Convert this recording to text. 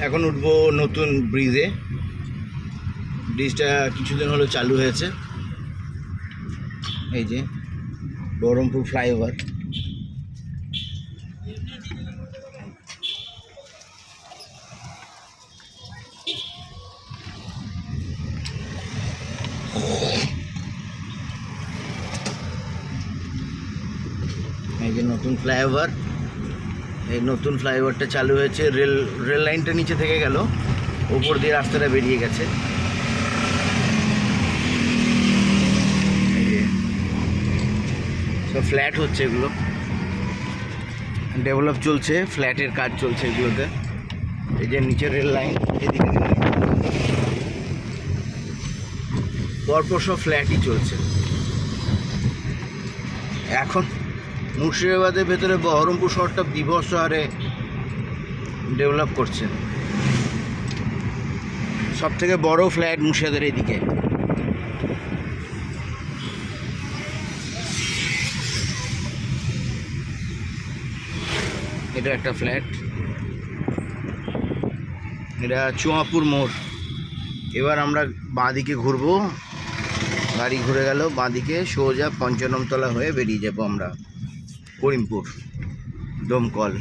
এখন উঠবো নতুন ব্রিজে। ব্রিজটা কিছুদিন হলো চালু হয়েছে, এই যে বহরমপুর ফ্লাইওভার। এই যে নতুন ফ্লাইওভার, এই নতুন ফ্লাইওভারটা চালু হয়েছে। রেল লাইনটা নিচে থেকে গেল, ওপর দিয়ে রাস্তাটা বেরিয়ে গেছে। সব ফ্ল্যাট হচ্ছে, এগুলো ডেভেলপ চলছে, ফ্ল্যাটের কাজ চলছে এগুলোতে। এই যে নিচে রেল লাইন, এদিকে পরপর সব ফ্ল্যাটই চলছে। এখন মুর্শিদাবাদের ভেতরে বহরমপুর শহরটা বিভৎস হারে ডেভেলপ করছে। সব থেকে বড় ফ্ল্যাট মুর্শিদাবাদের এদিকে। এটা একটা ফ্ল্যাট, এটা চুয়াপুর মোড়। এবার আমরা বাঁদিকে ঘুরবো, গাড়ি ঘুরে গেল বাঁদিকে, সোজা ৫৫ তলা হয়ে বেরিয়ে যাবো আমরা করিমপুর, দমকল।